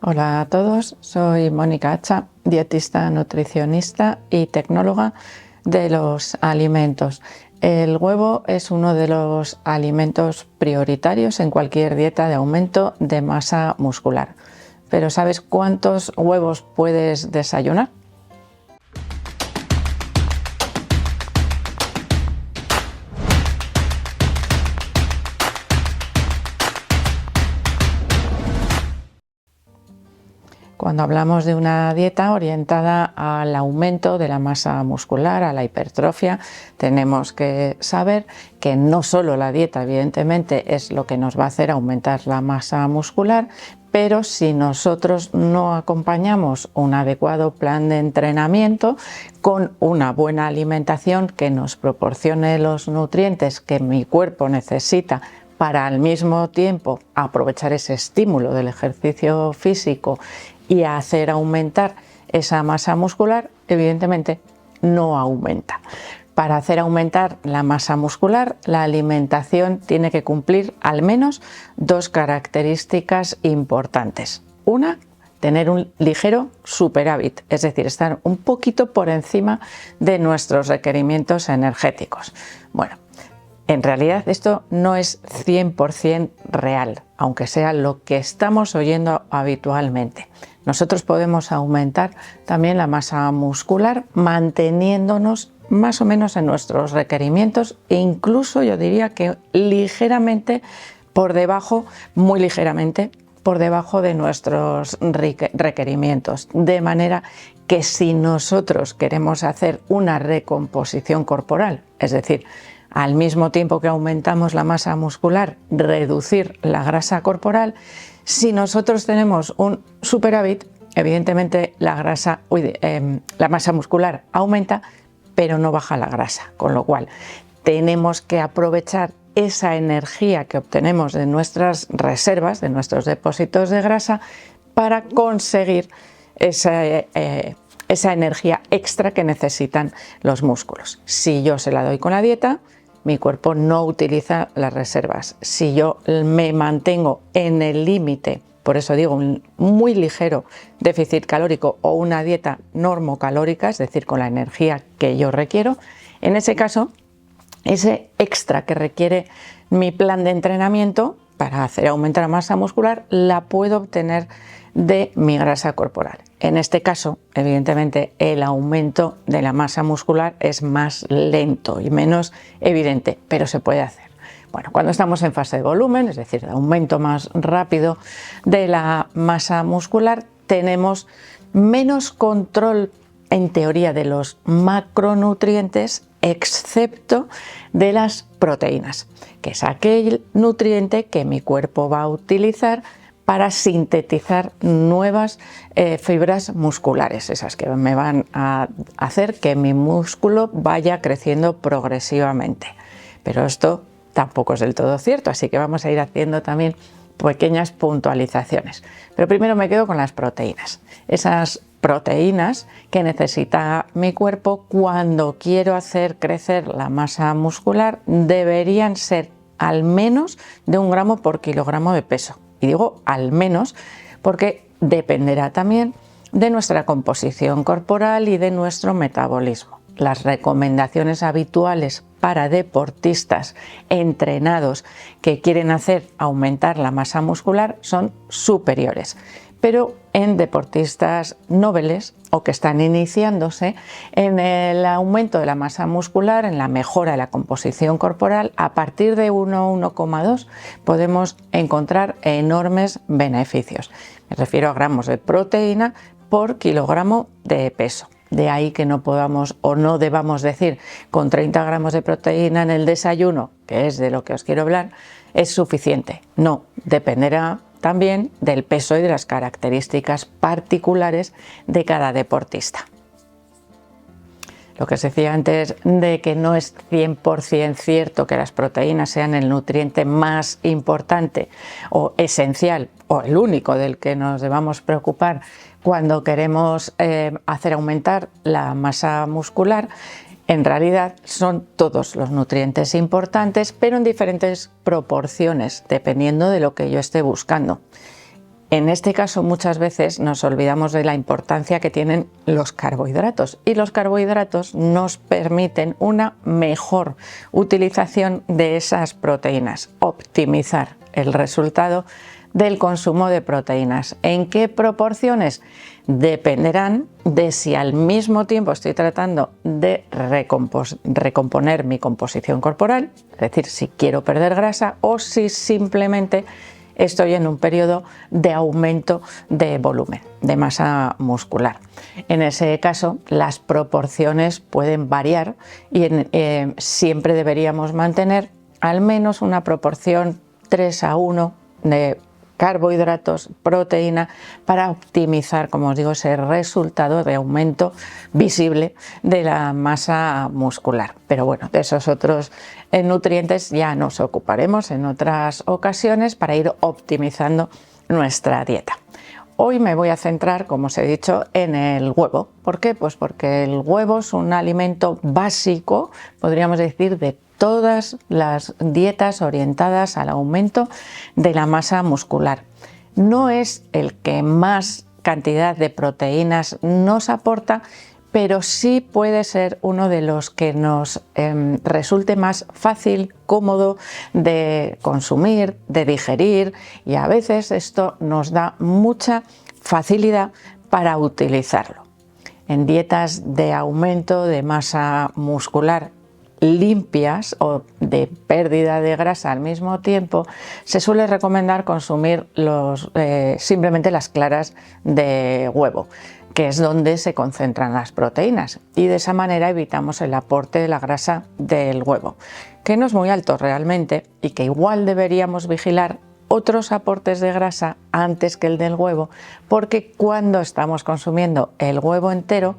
Hola a todos, soy Mónica Hacha, dietista, nutricionista y tecnóloga de los alimentos. El huevo es uno de los alimentos prioritarios en cualquier dieta de aumento de masa muscular. Pero ¿sabes cuántos huevos puedes desayunar? Cuando hablamos de una dieta orientada al aumento de la masa muscular, a la hipertrofia, tenemos que saber que no solo la dieta, evidentemente, es lo que nos va a hacer aumentar la masa muscular, pero si nosotros no acompañamos un adecuado plan de entrenamiento con una buena alimentación que nos proporcione los nutrientes que mi cuerpo necesita para al mismo tiempo aprovechar ese estímulo del ejercicio físico y hacer aumentar esa masa muscular, evidentemente no aumenta. Para hacer aumentar la masa muscular, la alimentación tiene que cumplir al menos dos características importantes. Una, tener un ligero superávit, es decir, estar un poquito por encima de nuestros requerimientos energéticos. Bueno, en realidad esto no es 100% real, aunque sea lo que estamos oyendo habitualmente. Nosotros podemos aumentar también la masa muscular manteniéndonos más o menos en nuestros requerimientos e incluso yo diría que ligeramente por debajo, muy ligeramente por debajo de nuestros requerimientos. De manera que si nosotros queremos hacer una recomposición corporal, es decir, al mismo tiempo que aumentamos la masa muscular, reducir la grasa corporal, si nosotros tenemos un superávit, evidentemente la masa muscular aumenta, pero no baja la grasa, con lo cual tenemos que aprovechar esa energía que obtenemos de nuestras reservas, de nuestros depósitos de grasa, para conseguir esa energía extra que necesitan los músculos. Si yo se la doy con la dieta, mi cuerpo no utiliza las reservas. Si yo me mantengo en el límite, por eso digo un muy ligero déficit calórico o una dieta normocalórica, es decir, con la energía que yo requiero, en ese caso, ese extra que requiere mi plan de entrenamiento para hacer aumentar la masa muscular, la puedo obtener de mi grasa corporal. En este caso, evidentemente, el aumento de la masa muscular es más lento y menos evidente, pero se puede hacer. Bueno, cuando estamos en fase de volumen, es decir, de aumento más rápido de la masa muscular, tenemos menos control, en teoría, de los macronutrientes, excepto de las proteínas, que es aquel nutriente que mi cuerpo va a utilizar para sintetizar nuevas fibras musculares, esas que me van a hacer que mi músculo vaya creciendo progresivamente. Pero esto tampoco es del todo cierto, así que vamos a ir haciendo también pequeñas puntualizaciones. Pero primero me quedo con las proteínas. Esas proteínas que necesita mi cuerpo cuando quiero hacer crecer la masa muscular deberían ser al menos de 1 gramo por kilogramo de peso. Y digo al menos porque dependerá también de nuestra composición corporal y de nuestro metabolismo. Las recomendaciones habituales para deportistas entrenados que quieren aumentar la masa muscular son superiores, pero en deportistas noveles o que están iniciándose en el aumento de la masa muscular, en la mejora de la composición corporal, a partir de 1,2 podemos encontrar enormes beneficios. Me refiero a gramos de proteína por kilogramo de peso. De ahí que no podamos o no debamos decir con 30 gramos de proteína en el desayuno, que es de lo que os quiero hablar, es suficiente. No, dependerá también del peso y de las características particulares de cada deportista. Lo que os decía antes de que no es 100% cierto que las proteínas sean el nutriente más importante o esencial o el único del que nos debamos preocupar cuando queremos hacer aumentar la masa muscular, en realidad son todos los nutrientes importantes, pero en diferentes proporciones, dependiendo de lo que yo esté buscando. En este caso muchas veces nos olvidamos de la importancia que tienen los carbohidratos, y los carbohidratos nos permiten una mejor utilización de esas proteínas, optimizar el resultado del consumo de proteínas. ¿En qué proporciones? Dependerán de si al mismo tiempo estoy tratando de recomponer mi composición corporal, es decir, si quiero perder grasa, o si simplemente estoy en un periodo de aumento de volumen, de masa muscular. En ese caso, las proporciones pueden variar y siempre deberíamos mantener al menos una proporción 3:1 de carbohidratos, proteína, para optimizar, como os digo, ese resultado de aumento visible de la masa muscular. Pero bueno, de esos otros nutrientes ya nos ocuparemos en otras ocasiones para ir optimizando nuestra dieta. Hoy me voy a centrar, como os he dicho, en el huevo. ¿Por qué? Pues porque el huevo es un alimento básico, podríamos decir, de todas las dietas orientadas al aumento de la masa muscular. No es el que más cantidad de proteínas nos aporta, pero sí puede ser uno de los que nos resulte más fácil, cómodo de consumir, de digerir, y a veces esto nos da mucha facilidad para utilizarlo. En dietas de aumento de masa muscular limpias o de pérdida de grasa al mismo tiempo, se suele recomendar consumir simplemente las claras de huevo, que es donde se concentran las proteínas, y de esa manera evitamos el aporte de la grasa del huevo, que no es muy alto realmente y que igual deberíamos vigilar otros aportes de grasa antes que el del huevo, porque cuando estamos consumiendo el huevo entero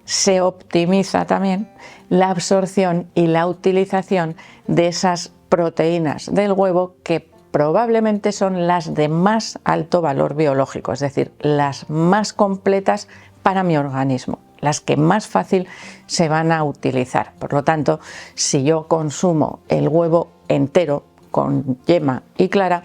se optimiza también la absorción y la utilización de esas proteínas del huevo, que probablemente son las de más alto valor biológico, es decir, las más completas para mi organismo, las que más fácil se van a utilizar. Por lo tanto, si yo consumo el huevo entero con yema y clara,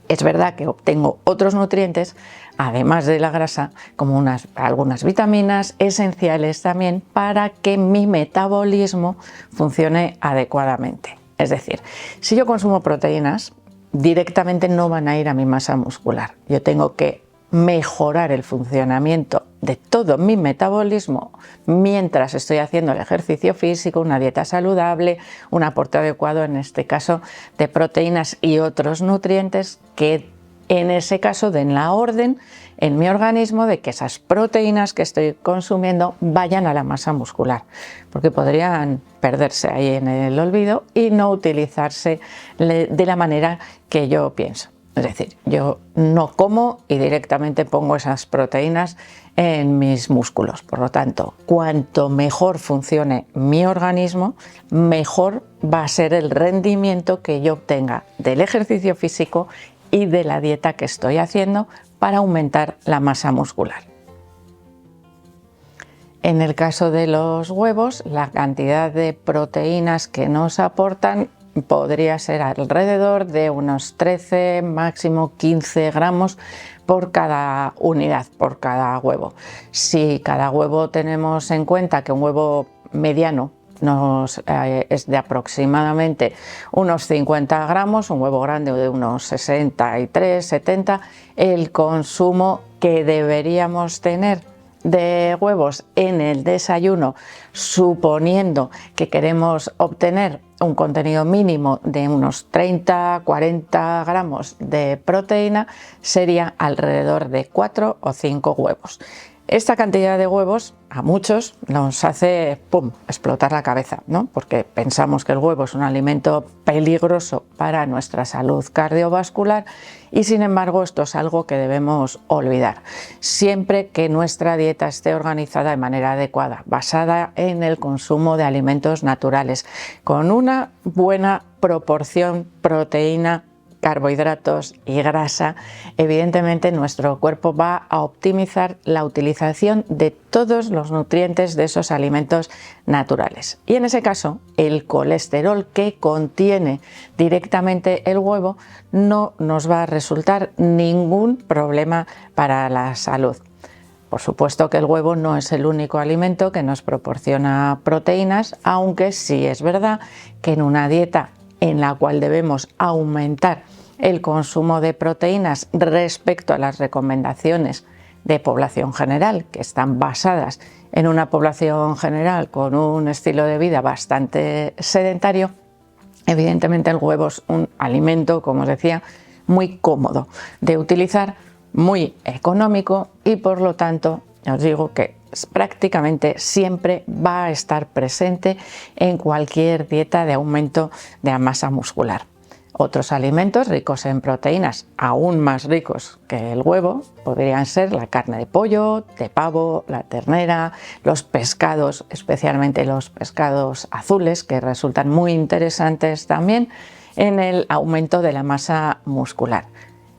es verdad que obtengo otros nutrientes, además de la grasa, como algunas vitaminas esenciales también para que mi metabolismo funcione adecuadamente. Es decir, si yo consumo proteínas, directamente no van a ir a mi masa muscular. Yo tengo que mejorar el funcionamiento de todo mi metabolismo mientras estoy haciendo el ejercicio físico, una dieta saludable, un aporte adecuado, en este caso, de proteínas y otros nutrientes que en ese caso den la orden en mi organismo de que esas proteínas que estoy consumiendo vayan a la masa muscular, porque podrían perderse ahí en el olvido y no utilizarse de la manera que yo pienso. Es decir, yo no como y directamente pongo esas proteínas en mis músculos. Por lo tanto, cuanto mejor funcione mi organismo, mejor va a ser el rendimiento que yo obtenga del ejercicio físico y de la dieta que estoy haciendo para aumentar la masa muscular. En el caso de los huevos, la cantidad de proteínas que nos aportan podría ser alrededor de unos 13, máximo 15 gramos por cada unidad, por cada huevo. Si cada huevo tenemos en cuenta que un huevo mediano es de aproximadamente unos 50 gramos, un huevo grande de unos 63, 70, el consumo que deberíamos tener de huevos en el desayuno, suponiendo que queremos obtener un contenido mínimo de unos 30-40 gramos de proteína, sería alrededor de 4 o 5 huevos. Esta cantidad de huevos a muchos nos hace explotar la cabeza, ¿no? Porque pensamos que el huevo es un alimento peligroso para nuestra salud cardiovascular, y sin embargo esto es algo que debemos olvidar. Siempre que nuestra dieta esté organizada de manera adecuada, basada en el consumo de alimentos naturales, con una buena proporción proteína carbohidratos y grasa, evidentemente nuestro cuerpo va a optimizar la utilización de todos los nutrientes de esos alimentos naturales. Y en ese caso, el colesterol que contiene directamente el huevo no nos va a resultar ningún problema para la salud. Por supuesto que el huevo no es el único alimento que nos proporciona proteínas, aunque sí es verdad que en una dieta en la cual debemos aumentar el consumo de proteínas respecto a las recomendaciones de población general, que están basadas en una población general con un estilo de vida bastante sedentario, evidentemente el huevo es un alimento, como os decía, muy cómodo de utilizar, muy económico y por lo tanto os digo que prácticamente siempre va a estar presente en cualquier dieta de aumento de la masa muscular. Otros alimentos ricos en proteínas, aún más ricos que el huevo, podrían ser la carne de pollo, de pavo, la ternera, los pescados, especialmente los pescados azules, que resultan muy interesantes también en el aumento de la masa muscular.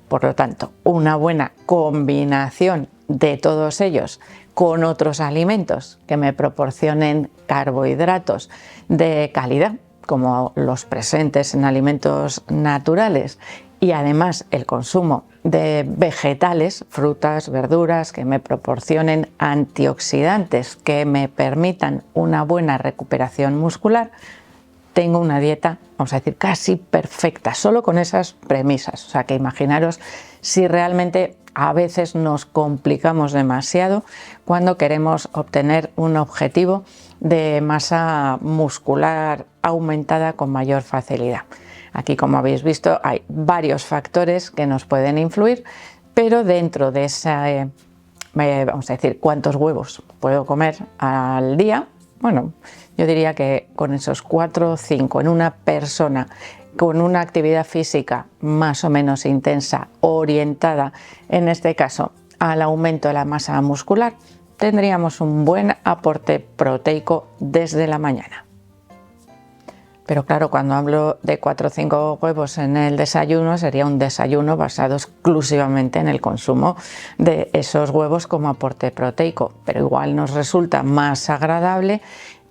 Por lo tanto, una buena combinación de todos ellos con otros alimentos que me proporcionen carbohidratos de calidad, como los presentes en alimentos naturales, y además el consumo de vegetales, frutas, verduras, que me proporcionen antioxidantes que me permitan una buena recuperación muscular, tengo una dieta, vamos a decir, casi perfecta, solo con esas premisas. O sea que imaginaros si realmente a veces nos complicamos demasiado cuando queremos obtener un objetivo de masa muscular aumentada con mayor facilidad. Aquí, como habéis visto, hay varios factores que nos pueden influir, pero dentro de esa, vamos a decir, ¿cuántos huevos puedo comer al día? Bueno, yo diría que con esos 4 o 5 en una persona con una actividad física más o menos intensa, orientada en este caso al aumento de la masa muscular, tendríamos un buen aporte proteico desde la mañana. Pero claro, cuando hablo de 4 o 5 huevos en el desayuno, sería un desayuno basado exclusivamente en el consumo de esos huevos como aporte proteico. Pero igual nos resulta más agradable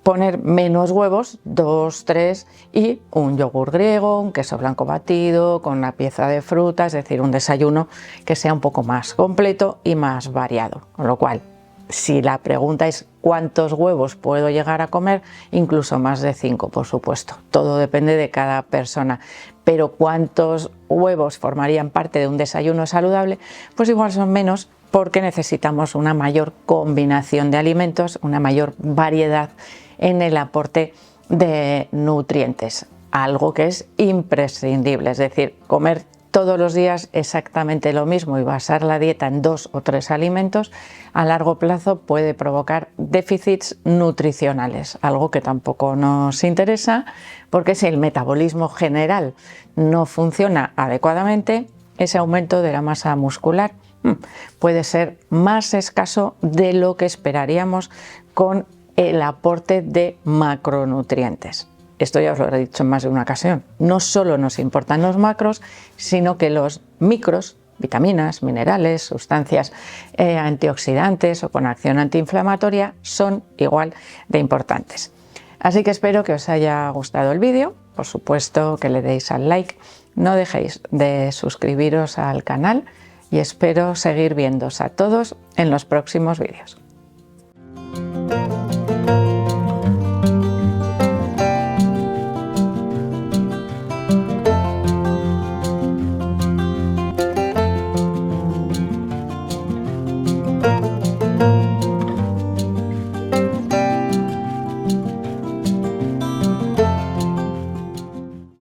poner menos huevos, 2, 3 y un yogur griego, un queso blanco batido, con una pieza de fruta, es decir, un desayuno que sea un poco más completo y más variado. Con lo cual, si la pregunta es ¿cuántos huevos puedo llegar a comer? Incluso más de 5, por supuesto. Todo depende de cada persona. Pero ¿cuántos huevos formarían parte de un desayuno saludable? Pues igual son menos porque necesitamos una mayor combinación de alimentos, una mayor variedad en el aporte de nutrientes. Algo que es imprescindible, es decir, comer todos los días exactamente lo mismo y basar la dieta en 2 o 3 alimentos, a largo plazo puede provocar déficits nutricionales, algo que tampoco nos interesa, porque si el metabolismo general no funciona adecuadamente, ese aumento de la masa muscular puede ser más escaso de lo que esperaríamos con el aporte de macronutrientes. Esto ya os lo he dicho en más de una ocasión. No solo nos importan los macros, sino que los micros, vitaminas, minerales, sustancias antioxidantes o con acción antiinflamatoria son igual de importantes. Así que espero que os haya gustado el vídeo. Por supuesto que le deis al like. No dejéis de suscribiros al canal y espero seguir viéndoos a todos en los próximos vídeos.